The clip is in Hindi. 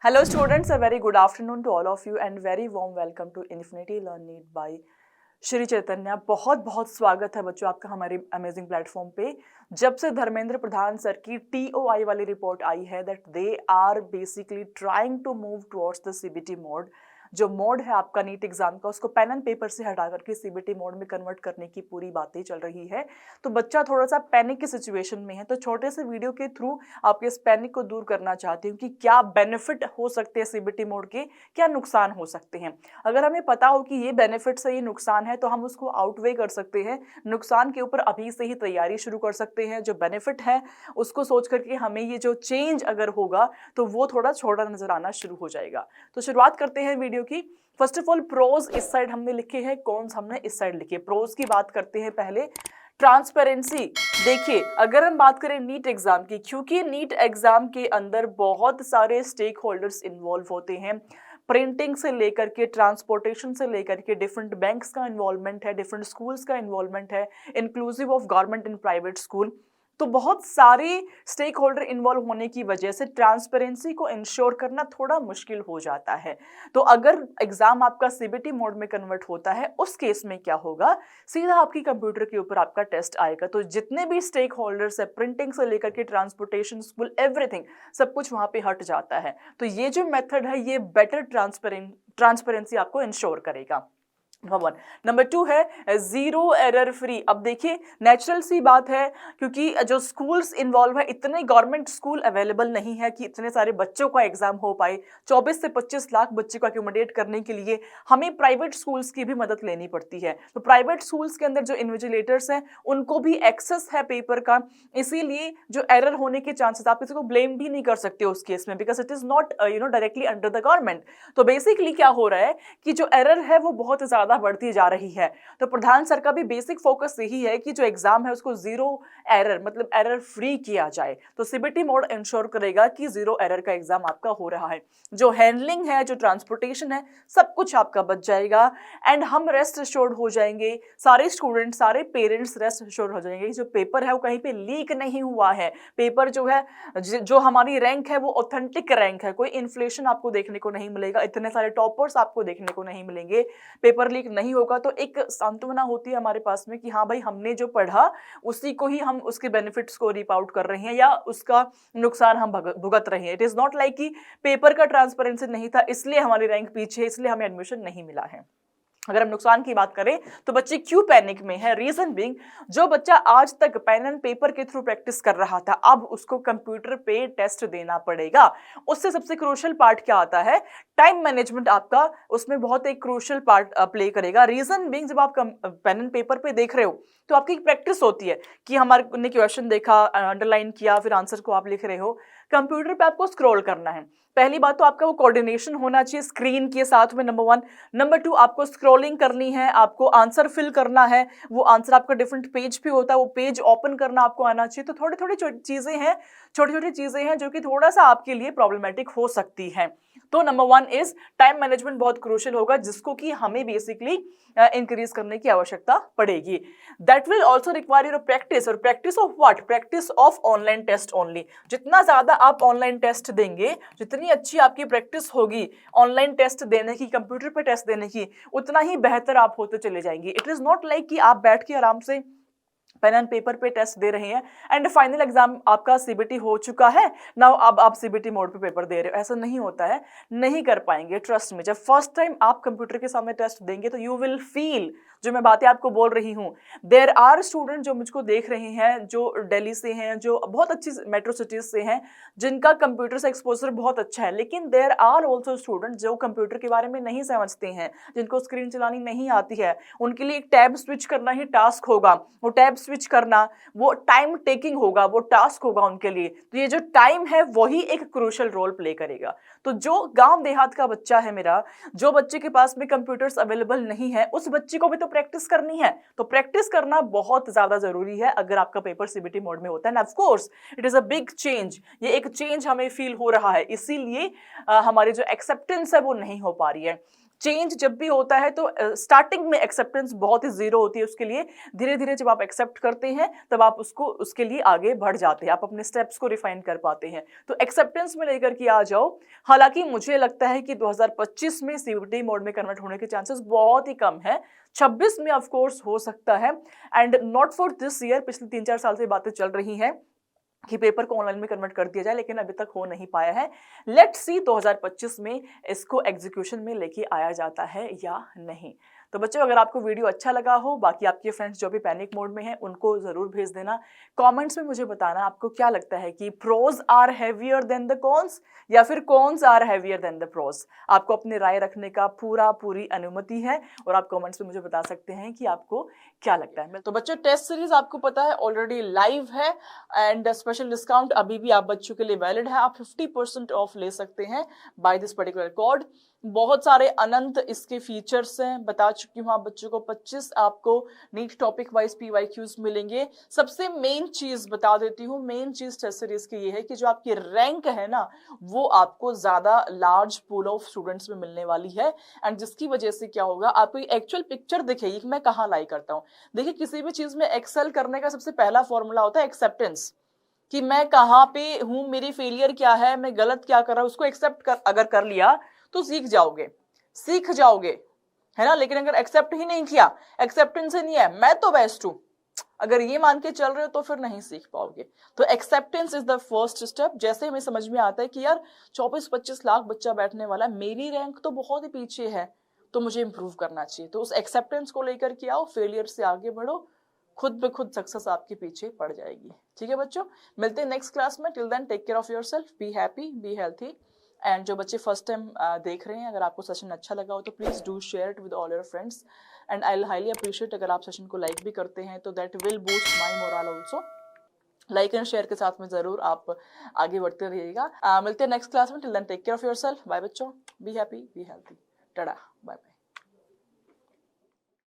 Hello students, a very good afternoon to all of you and very warm welcome to Infinity Learn Need by Shri Chaitanya. बहुत बहुत स्वागत है बच्चों आपका हमारे अमेजिंग प्लेटफॉर्म पे। जब से धर्मेंद्र प्रधान सर की TOI वाली रिपोर्ट आई है that they are basically trying to move towards the CBT mode, जो मोड है आपका नीट एग्जाम का उसको पेन एंड पेपर से हटा करके CBT मोड में कन्वर्ट करने की पूरी बातें चल रही है। तो बच्चा थोड़ा सा पैनिक की सिचुएशन में है, तो छोटे से वीडियो के थ्रू आपके इस पैनिक को दूर करना चाहती हूँ कि क्या बेनिफिट हो सकते हैं CBT मोड के, क्या नुकसान हो सकते हैं। अगर हमें पता हो कि ये बेनिफिट्स है, ये नुकसान है, तो हम उसको आउटवे कर सकते हैं। नुकसान के ऊपर अभी से ही तैयारी शुरू कर सकते हैं। जो बेनिफिट है उसको सोच करके हमें ये जो चेंज अगर होगा तो वो थोड़ा छोटा नजर आना शुरू हो जाएगा। तो शुरुआत करते हैं वीडियो की। फर्स्ट ऑफ ऑल प्रोज इस साइड हमने लिखे हैं, कॉन्स हमने इस साइड लिखे। प्रोज की बात करते हैं पहले। ट्रांसपेरेंसी, देखिए अगर हम बात करें नीट एग्जाम की, क्योंकि नीट एग्जाम के अंदर बहुत सारे स्टेक होल्डर्स इन्वॉल्व होते हैं, प्रिंटिंग से लेकर के ट्रांसपोर्टेशन से लेकर के डिफरेंट बैंक्स का इन्वॉल्वमेंट है, डिफरेंट स्कूल्स का इन्वॉल्वमेंट है, inclusive of government and private school. तो बहुत सारे स्टेक होल्डर इन्वॉल्व होने की वजह से ट्रांसपेरेंसी को इंश्योर करना थोड़ा मुश्किल हो जाता है। तो अगर एग्जाम आपका CBT मोड में कन्वर्ट होता है, उस केस में क्या होगा, सीधा आपकी कंप्यूटर के ऊपर आपका टेस्ट आएगा। तो जितने भी स्टेक होल्डर्स है, प्रिंटिंग से लेकर के ट्रांसपोर्टेशन, स्कूल, एवरीथिंग, सब कुछ वहां पे हट जाता है। तो ये जो मेथड है ये बेटर ट्रांसपेरेंसी आपको इंश्योर करेगा। नंबर 1। नंबर 2 है जीरो एरर फ्री। अब देखिए नेचुरल सी बात है, क्योंकि जो स्कूल्स इन्वॉल्व है, इतने गवर्नमेंट स्कूल अवेलेबल नहीं है कि इतने सारे बच्चों का एग्जाम हो पाए। 24 से 25 लाख बच्चे को अकोमोडेट करने के लिए हमें प्राइवेट स्कूल्स की भी मदद लेनी पड़ती है। तो प्राइवेट स्कूल्स के अंदर जो इन्विजिलेटर्स हैं उनको भी एक्सेस है पेपर का, इसीलिए जो एरर होने के चांसेस, आप किसी को ब्लेम भी नहीं कर सकते उस केस में, because it is not directly under the government. तो बेसिकली क्या हो रहा है कि जो एरर है वो बहुत ज्यादा बढ़ती जा रही है। तो प्रधान सर का भी बेसिक फोकस यही है कि जो एग्जाम है उसको जीरो एरर, मतलब एरर फ्री किया जाए। तो CBT मोड इंश्योर करेगा कि जीरो एरर का एग्जाम आपका हो रहा है। जो हैंडलिंग है, जो ट्रांसपोर्टेशन है, सब कुछ आपका बच जाएगा एंड हम रेस्ट एश्योर्ड हो जाएंगे। सारे स्टूडेंट, सारे पेरेंट्स रेस्ट एश्योर्ड हो जाएंगे। जो पेपर है वो कहीं पे लीक नहीं हुआ है। पेपर जो है, जो हमारी रैंक है वो ऑथेंटिक रैंक है। कोई इन्फ्लेशन आपको देखने को नहीं मिलेगा, इतने सारे टॉपर्स आपको देखने को नहीं मिलेंगे। पेपर लीक नहीं होगा तो एक सांत्वना होती है हमारे पास में कि हाँ भाई हमने जो पढ़ा उसी को ही हम उसके बेनिफिट्स को रिप आउट कर रहे हैं या उसका नुकसान हम भुगत रहे हैं। इट इज नॉट लाइक कि पेपर का ट्रांसपेरेंसी नहीं था इसलिए हमारी रैंक पीछे है, इसलिए हमें एडमिशन नहीं मिला है। अगर हम नुकसान की बात करें तो बच्चे क्यों पैनिक में है, रीजन बीइंग जो बच्चा आज तक पेन एंड पेपर के थ्रू प्रैक्टिस कर रहा था, अब उसको कंप्यूटर पे टेस्ट देना पड़ेगा। उससे सबसे क्रूशियल पार्ट क्या आता है, टाइम मैनेजमेंट आपका उसमें बहुत एक क्रूशियल पार्ट प्ले करेगा। रीजन बीइंग जब आप पेन एंड पेपर पे देख रहे हो तो आपकी प्रैक्टिस होती है कि हमारे ने क्वेश्चन देखा, अंडरलाइन किया, फिर आंसर को आप लिख रहे हो। कंप्यूटर पे आपको स्क्रॉल करना है। पहली बात तो आपका वो कोऑर्डिनेशन होना चाहिए स्क्रीन के साथ में, नंबर 1। नंबर 2, आपको स्क्रॉलिंग करनी है, आपको आंसर फिल करना है। वो आंसर आपका डिफरेंट पेज पे होता है, वो पेज ओपन करना आपको आना चाहिए। तो थोड़ी थोड़ी चीजें हैं, छोटी छोटी चीजें हैं जो कि थोड़ा सा आपके लिए प्रॉब्लमेटिक हो सकती हैं। तो नंबर 1 इज टाइम मैनेजमेंट बहुत क्रूशियल होगा, जिसको कि हमें बेसिकली इंक्रीज करने की आवश्यकता पड़ेगी। That will also require your practice. और practice of what, practice of online test only. जितना ज्यादा आप ऑनलाइन टेस्ट देंगे, जितनी अच्छी आपकी प्रैक्टिस होगी ऑनलाइन टेस्ट देने की, कंप्यूटर पे टेस्ट देने की, उतना ही बेहतर आप होते चले जाएंगे। इट इज नॉट लाइक कि आप बैठ के आराम से पेन एंड पेपर पे टेस्ट दे रहे हैं एंड फाइनल एग्जाम आपका CBT हो चुका है, नाउ अब आप CBT मोड पे पेपर दे रहे हो। ऐसा नहीं होता है, नहीं कर पाएंगे, ट्रस्ट में। जब फर्स्ट टाइम आप कंप्यूटर के सामने टेस्ट देंगे तो यू विल फील जो मैं बातें आपको बोल रही हूँ। देयर आर स्टूडेंट जो मुझको देख रहे हैं, जो दिल्ली से हैं, जो बहुत अच्छी मेट्रो सिटीज से हैं, जिनका कंप्यूटर से एक्सपोजर बहुत अच्छा है, लेकिन देयर आर ऑल्सो स्टूडेंट जो कंप्यूटर के बारे में नहीं समझते हैं, जिनको स्क्रीन चलानी नहीं आती है। उनके लिए एक टैब स्विच करना ही टास्क होगा। वो टैब स्विच करना वो टाइम टेकिंग होगा, वो टास्क होगा उनके लिए। तो ये जो टाइम है वही एक क्रूशियल रोल प्ले करेगा। तो जो गांव देहात का बच्चा है मेरा, जो बच्चे के पास में कंप्यूटर्स अवेलेबल नहीं है, उस बच्चे को भी तो प्रैक्टिस करनी है। तो प्रैक्टिस करना बहुत ज्यादा जरूरी है अगर आपका पेपर CBT मोड में होता है। Of course it is a big change, ये एक चेंज हमें फील हो रहा है, इसीलिए हमारी जो एक्सेप्टेंस है वो नहीं हो पा रही है। चेंज जब भी होता है तो स्टार्टिंग में एक्सेप्टेंस बहुत ही जीरो होती है उसके लिए। धीरे धीरे जब आप एक्सेप्ट करते हैं तब आप उसको उसके लिए आगे बढ़ जाते हैं, आप अपने स्टेप्स को रिफाइन कर पाते हैं। तो एक्सेप्टेंस में लेकर के आ जाओ। हालांकि मुझे लगता है कि 2025 में सीबीटी मोड में कन्वर्ट होने के चांसेस बहुत ही कम है। 26 में ऑफ कोर्स हो सकता है, and not for this year. पिछले 3-4 साल से बातें चल रही हैं कि पेपर को ऑनलाइन में कन्वर्ट कर दिया जाए, लेकिन अभी तक हो नहीं पाया है। लेट्स सी 2025 में इसको एग्जीक्यूशन में लेके आया जाता है या नहीं। तो बच्चों, अगर आपको वीडियो अच्छा लगा हो, बाकी आपके फ्रेंड्स जो भी पैनिक मोड में हैं उनको जरूर भेज देना। कमेंट्स में मुझे बताना आपको क्या लगता है कि pros are heavier than the cons या फिर cons are heavier than the pros. आपको अपनी राय रखने का पूरी अनुमति है और आप कमेंट्स में मुझे बता सकते हैं कि आपको क्या लगता है। तो बच्चों, टेस्ट सीरीज आपको पता है ऑलरेडी लाइव है, एंड स्पेशल डिस्काउंट अभी भी आप बच्चों के लिए वैलिड है। आप 50% ऑफ ले सकते हैं बाय दिस पर्टिकुलर कोड। बहुत सारे अनंत इसके फीचर्स हैं, बता चुकी हूं आप बच्चों को। 25 आपको नीट टॉपिक वाइज पीवाईक्यूज मिलेंगे। सबसे मेन चीज बता देती हूँ, मेन चीज टेस्ट सीरीज की ये है कि जो आपकी रैंक है ना, वो आपको ज्यादा लार्ज पूल ऑफ स्टूडेंट्स में मिलने वाली है। एंड जिसकी वजह से क्या होगा, आपको एक्चुअल पिक्चर दिखेगी कि मैं कहाँ लाई करता हूँ। देखिए, किसी भी चीज में एक्सेल करने का सबसे पहला फॉर्मूला होता है एक्सेप्टेंस, कि मैं कहाँ पे हूं, मेरी फेलियर क्या है, मैं गलत क्या कर रहा हूं। उसको एक्सेप्ट कर अगर कर लिया तो सीख जाओगे, है ना। लेकिन अगर एक्सेप्ट ही नहीं किया, एक्सेप्टेंस ही नहीं है, मैं तो बेस्ट हूं, अगर ये मान के चल रहे हो तो फिर नहीं सीख पाओगे। तो acceptance is the first step. जैसे हमें समझ में आता है कि यार 24-25 लाख बच्चा बैठने वाला है, मेरी रैंक तो बहुत ही पीछे है, तो मुझे इंप्रूव करना चाहिए। तो उस एक्सेप्टेंस को लेकर के आओ, फेलियर से आगे बढ़ो, खुद ब खुद सक्सेस आपके पीछे पड़ जाएगी। ठीक है बच्चों, मिलते हैं नेक्स्ट क्लास में। Till then take care of yourself, be happy, be healthy. And जो बच्चे फर्स्ट टाइम देख रहे हैं, अगर आपको सेशन अच्छा लगा हो तो please do share it with all your friends, and I will highly appreciate अगर आप सेशन को लाइक भी करते हैं, तो that will boost my moral also. Like and share के साथ में जरूर आप आगे बढ़ते रहिएगा। मिलते हैं नेक्स्ट क्लास में। Till then take care of yourself, bye बच्चों, be happy, be healthy, ta-ta, bye bye.